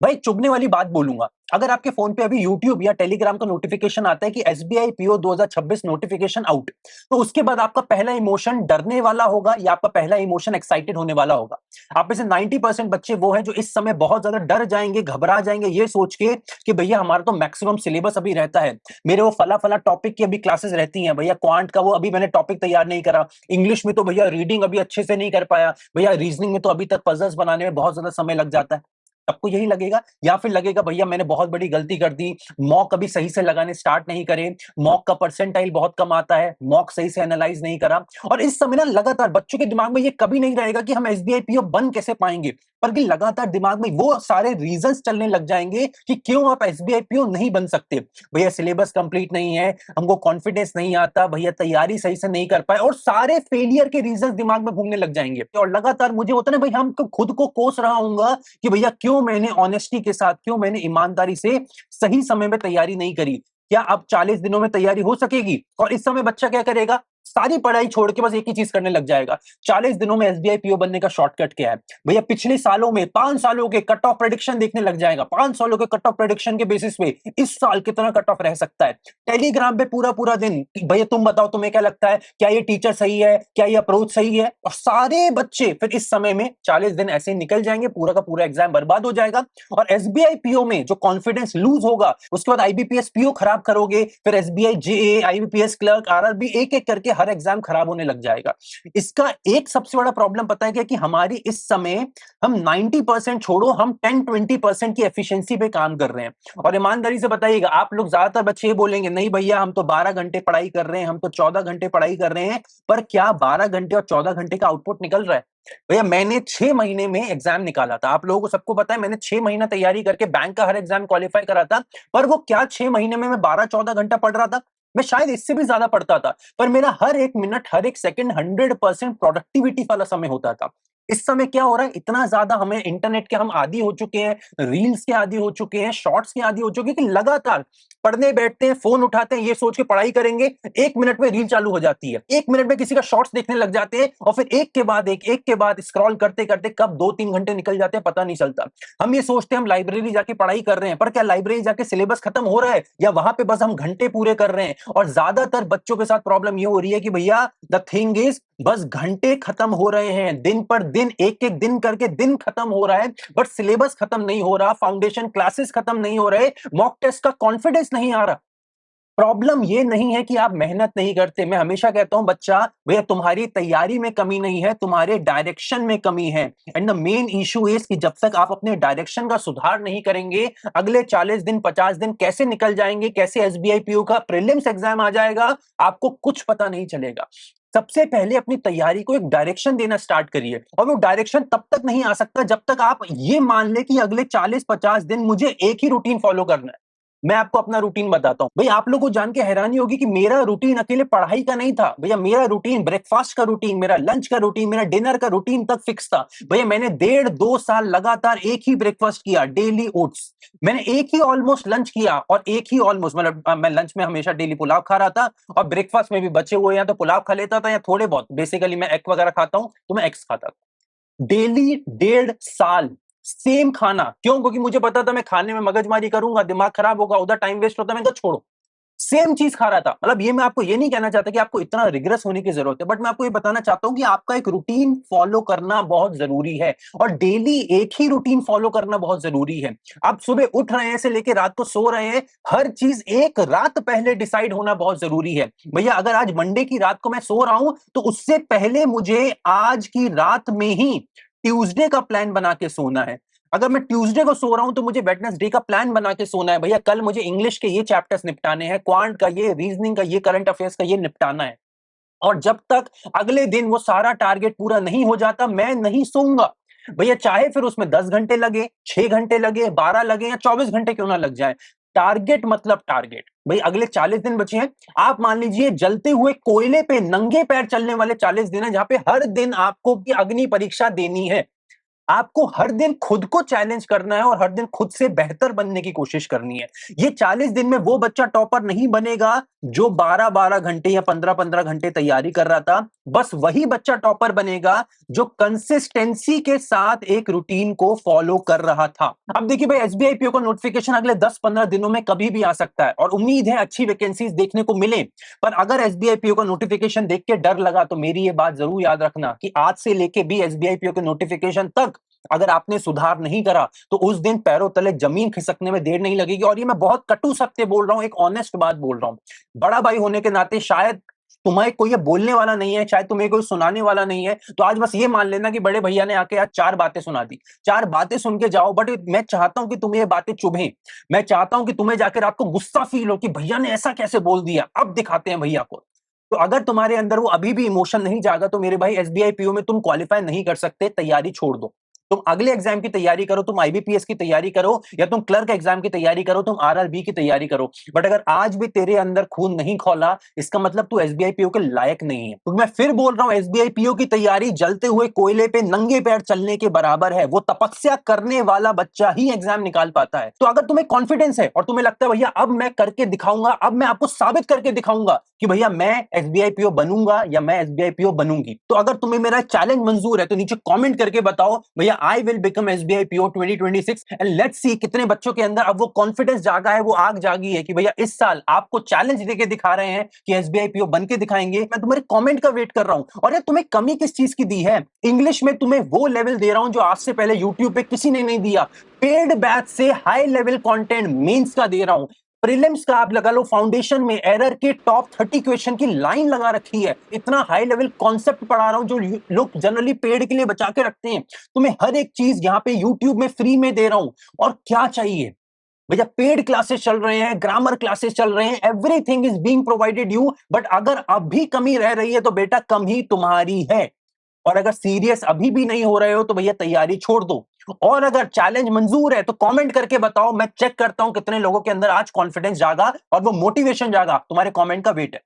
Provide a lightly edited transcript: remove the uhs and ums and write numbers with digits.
भाई चुभने वाली बात बोलूंगा, अगर आपके फोन पे अभी यूट्यूब या टेलीग्राम का नोटिफिकेशन आता है कि एसबीआई पीओ 2026 नोटिफिकेशन आउट, तो उसके बाद आपका पहला इमोशन डरने वाला होगा या आपका पहला इमोशन एक्साइटेड होने वाला होगा। आप में से 90% बच्चे वो हैं जो इस समय बहुत ज्यादा डर जाएंगे, घबरा जाएंगे ये सोच के कि भैया हमारा तो मैक्सिमम सिलेबस अभी रहता है, मेरे वो फला फला टॉपिक की अभी क्लासेस रहती हैं, भैया क्वांट का वो अभी मैंने टॉपिक तैयार नहीं करा, इंग्लिश में तो भैया रीडिंग अभी अच्छे से नहीं कर पाया, भैया रीजनिंग में तो अभी तक पजल्स बनाने में बहुत ज्यादा समय लग जाता है। आपको यही लगेगा, या फिर लगेगा भैया मैंने बहुत बड़ी गलती कर दी, मॉक अभी सही से लगाने स्टार्ट नहीं करे, मॉक का परसेंटाइल बहुत कम आता है, मॉक सही से एनालाइज नहीं करा। और इस समय ना लगातार बच्चों के दिमाग में ये कभी नहीं रहेगा कि हम एसबीआई पीओ बन कैसे पाएंगे, बल्कि लगातार दिमाग में वो सारे रीजंस चलने लग जाएंगे कि क्यों आप एसबीआई पीओ नहीं बन सकते। भैया सिलेबस कंप्लीट नहीं है, हमको कॉन्फिडेंस नहीं आता, भैया तैयारी सही से नहीं कर पाए, और सारे फेलियर के रीजंस दिमाग में घूमने लग जाएंगे। और लगातार मुझे होता है ना भाई, हम खुद को कोस रहा हूंगा कि भैया क्यों मैंने ऑनेस्टी के साथ, क्यों मैंने ईमानदारी से सही समय में तैयारी नहीं करी। क्या अब 40 दिनों में तैयारी हो सकेगी? और इस समय बच्चा क्या करेगा, सारी पढ़ाई छोड़ के बस एक ही चीज करने लग जाएगा। 40 दिनों में एसबीआई पीओ बनने का शॉर्टकट क्या है भैया, पिछले सालों में 5 सालों के कट ऑफ प्रेडिक्शन देखने लग जाएगा, 5 सालों के कट ऑफ प्रेडिक्शन के बेसिस पे इस साल कितना कट ऑफ रह सकता है। टेलीग्राम पे पूरा पूरा दिन भैया तुम बताओ तुम्हें क्या लगता है, क्या ये टीचर सही है, क्या ये अप्रोच सही है, और सारे बच्चे फिर इस समय में 40 दिन ऐसे ही निकल जाएंगे, पूरा का पूरा एग्जाम बर्बाद हो जाएगा। और एसबीआई पीओ में जो कॉन्फिडेंस लूज होगा, उसके बाद आईबीपीएस पीओ खराब करोगे, फिर एसबीआई जेए, आईबीपीएस क्लर्क, आरआरबी, एक एक करके हर एग्जाम खराब होने लग जाएगा। इसका एक सबसे बड़ा प्रॉब्लम पता है क्या, कि हमारी इस समय हम 90% छोड़ो, हम 10-20% की एफिशिएंसी पे काम कर रहे हैं। और ईमानदारी से बताइएगा, आप लोग ज्यादातर बच्चे ये बोलेंगे नहीं भैया हम तो 12 घंटे पढ़ाई कर रहे हैं, हम तो 14 घंटे पढ़ाई कर रहे हैं, पर क्या 12 घंटे और 14 घंटे का आउटपुट निकल रहा है? भैया मैंने 6 महीने में एग्जाम निकाला था, आप लोगों को सबको पता है, मैंने 6 महीना तैयारी करके बैंक का हर एग्जाम क्वालिफाई करा था। पर वो क्या 6 महीने में मैं 12-14 घंटा पढ़ रहा था? मैं शायद इससे भी ज्यादा पढ़ता था, पर मेरा हर एक मिनट, हर एक सेकंड 100% प्रोडक्टिविटी वाला समय होता था। इस समय क्या हो रहा है, इतना ज्यादा हमें इंटरनेट के हम आदी हो चुके हैं, रील्स के आदी हो चुके हैं, शॉर्ट्स के आदी हो चुके हैं, कि लगातार पढ़ने बैठते हैं, फोन उठाते हैं, ये सोच के पढ़ाई करेंगे, 1 मिनट में रील चालू हो जाती है, 1 मिनट में किसी का शॉर्ट्स देखने लग जाते हैं, और फिर एक के बाद स्क्रॉल करते करते कब 2-3 घंटे निकल जाते हैं पता नहीं चलता। हम ये सोचते हैं हम लाइब्रेरी जाके पढ़ाई कर रहे हैं, पर क्या लाइब्रेरी जाके सिलेबस खत्म हो रहा है, या वहां पे बस हम घंटे पूरे कर रहे हैं? और ज्यादातर बच्चों के साथ प्रॉब्लम ये हो रही है कि भैया द थिंग इज, बस घंटे खत्म हो रहे हैं, दिन पर दिन, एक एक दिन करके दिन खत्म हो रहा है, बट सिलेबस खत्म नहीं हो रहा, फाउंडेशन क्लासेस खत्म नहीं हो रहे, मॉक टेस्ट का कॉन्फिडेंस नहीं आ रहा। प्रॉब्लम ये नहीं है कि आप मेहनत नहीं करते, मैं हमेशा कहता हूं बच्चा, भैया तुम्हारी तैयारी में कमी नहीं है, तुम्हारे डायरेक्शन में कमी है। And the main issue is कि जब तक आप अपने डायरेक्शन का सुधार नहीं करेंगे, अगले 40 दिन 50 दिन कैसे निकल जाएंगे, कैसे एसबीआई पीओ का प्रीलिम्स एग्जाम आ जाएगा, आपको कुछ पता नहीं चलेगा। सबसे पहले अपनी तैयारी को एक डायरेक्शन देना स्टार्ट करिए, और वो डायरेक्शन तब तक नहीं आ सकता जब तक आप ये मान ले कि अगले 40-50 दिन मुझे एक ही रूटीन फॉलो करना है। मैं आपको अपना रूटीन बताता हूं, भाई आप लोगों को जान के हैरानी होगी कि मेरा रूटीन अकेले पढ़ाई का नहीं था भैया, मेरा रूटीन ब्रेकफास्ट का रूटीन, मेरा लंच का रूटीन, मेरा डिनर का रूटीन तक फिक्स था। भैया मैंने 1.5-2 साल लगातार एक ही ब्रेकफास्ट किया, डेली ओट्स। मैंने एक ही ऑलमोस्ट लंच किया, और एक ही ऑलमोस्ट, मतलब मैं लंच में हमेशा डेली पुलाव खा रहा था, और ब्रेकफास्ट में भी बचे हुए या तो पुलाव खा लेता था, या थोड़े बहुत, बेसिकली मैं एग वगैरह खाता हूं तो मैं एग्स खाता था। डेली 1.5 साल सेम खाना, क्यों? क्योंकि मुझे पता था मैं खाने में मगजमारी करूंगा, दिमाग खराब होगा, उधर टाइम वेस्ट होता, मैं कहा छोड़ो, सेम चीज खा रहा था। मतलब ये मैं आपको ये नहीं कहना चाहता कि आपको इतना रिग्रेस होने की जरूरत है, बट मैं आपको ये बताना चाहता हूं कि आपका एक रूटीन फॉलो करना बहुत जरूरी है, और डेली एक ही रूटीन फॉलो करना बहुत जरूरी है। आप सुबह उठ रहे हैं से लेके रात को सो रहे हैं, हर चीज एक रात पहले डिसाइड होना बहुत जरूरी है। भैया अगर आज मंडे की रात को मैं सो रहा हूं, तो उससे पहले मुझे आज की रात में ही ट्यूसडे का प्लान बना के सोना है। अगर मैं ट्यूसडे को सो रहा हूं, तो मुझे वेडनेसडे का प्लान बना के सोना है, भैया कल मुझे इंग्लिश के ये चैप्टर्स निपटाने हैं, क्वांट का ये, रीजनिंग का ये, करंट अफेयर्स का ये निपटाना है। और जब तक अगले दिन वो सारा टारगेट पूरा नहीं हो जाता, मैं नहीं सोऊंगा। भैया चाहे फिर उसमें 10 घंटे लगे, 6 घंटे लगे, 12 लगे, या 24 घंटे क्यों ना लग जाए, टारगेट मतलब टारगेट। भाई अगले 40 दिन बचे हैं, आप मान लीजिए जलते हुए कोयले पे नंगे पैर चलने वाले 40 दिन है, जहां पे हर दिन आपको की अग्नि परीक्षा देनी है। आपको हर दिन खुद को चैलेंज करना है और हर दिन खुद से बेहतर बनने की कोशिश करनी है। ये 40 दिन में वो बच्चा टॉपर नहीं बनेगा जो 12-12 घंटे या 15-15 घंटे तैयारी कर रहा था। बस वही बच्चा टॉपर बनेगा जो कंसिस्टेंसी के साथ एक रूटीन को फॉलो कर रहा था। अब देखिए भाई, एसबीआई पीओ का नोटिफिकेशन अगले 10-15 दिनों में कभी भी आ सकता है और उम्मीद है अच्छी वैकेंसीज देखने को मिले। पर अगर एसबीआई पीओ का नोटिफिकेशन देख के डर लगा तो मेरी ये बात जरूर याद रखना कि आज से लेके भी एसबीआई पीओ के नोटिफिकेशन तक अगर आपने सुधार नहीं करा तो उस दिन पैरों तले जमीन खिसकने में देर नहीं लगेगी। और ये मैं बहुत कटु सत्य बोल रहा हूं, एक ऑनेस्ट बात बोल रहा हूं। बड़ा भाई होने के नाते शायद तुम्हें कोई ये बोलने वाला नहीं है, शायद तुम्हें कोई सुनाने वाला नहीं है, तो आज बस ये मान लेना कि बड़े भैया ने आके आज 4 बातें सुना दी। 4 बातें सुन के जाओ, बट मैं चाहता हूं कि तुम्हें ये बातें चुभें। मैं चाहता हूं कि तुम्हें जाकर आपको गुस्सा फील हो कि भैया ने ऐसा कैसे बोल दिया, अब दिखाते हैं भैया को। तो अगर तुम्हारे अंदर वो अभी भी इमोशन नहीं जागा तो मेरे भाई, एसबीआई पीओ में तुम क्वालिफाई नहीं कर सकते, तैयारी छोड़ दो। तुम अगले एग्जाम की तैयारी करो, तुम आईबीपीएस की तैयारी करो, या तुम क्लर्क एग्जाम की तैयारी करो, तुम आरआरबी की तैयारी करो। बट अगर आज भी तेरे अंदर खून नहीं खौला, इसका मतलब तू एसबीआई पीओ के लायक नहीं है। तो मैं फिर बोल रहा हूं, एसबीआई पीओ की तैयारी जलते हुए कोयले पे नंगे पैर चलने के बराबर है। वो तपस्या करने वाला बच्चा ही एग्जाम निकाल पाता है। तो अगर तुम्हें कॉन्फिडेंस है और तुम्हें लगता है भैया अब मैं करके दिखाऊंगा, अब मैं आपको साबित करके दिखाऊंगा कि भैया मैं एसबीआई पीओ बनूंगा या मैं एसबीआई पीओ बनूंगी, तो अगर तुम्हें मेरा चैलेंज मंजूर है तो नीचे कमेंट करके बताओ भैया, I will become SBI PO 2026 and let's see कितने बच्चों के अंदर अब वो कॉन्फिडेंस जागा है, वो आग जागी है कि भैया इस साल आपको चैलेंज देके दिखा रहे हैं कि एसबीआई पीओ बन के दिखाएंगे। मैं तुम्हारे कमेंट का वेट कर रहा हूं। और यार, तुम्हें कमी किस चीज की दी है? इंग्लिश में तुम्हें वो लेवल दे रहा हूं जो आज से पहले यूट्यूब पे किसी ने नहीं दिया। पेड बैच से हाई लेवल कंटेंट मेंस का दे रहा हूं। प्रीलिम्स का आप लगा लो, फाउंडेशन में एरर के टॉप 30 क्वेश्चन की लाइन लगा रखी है। इतना हाई लेवल कॉन्सेप्ट पढ़ा रहा हूं जो लोग जनरली पेड के लिए बचा के रखते हैं। तुम्हें हर एक चीज यहां पे यूट्यूब में फ्री में दे रहा हूं। और क्या चाहिए भैया? पेड क्लासेस चल रहे हैं, ग्रामर क्लासेस चल रहे हैं, everything is being provided you. But अगर अब भी कमी रह रही है तो बेटा कम ही तुम्हारी है। और अगर सीरियस अभी भी नहीं हो रहे हो तो भैया तैयारी छोड़ दो। और अगर चैलेंज मंजूर है तो कमेंट करके बताओ, मैं चेक करता हूं कितने लोगों के अंदर आज कॉन्फिडेंस जागा और वो मोटिवेशन जागा। तुम्हारे कमेंट का वेट है।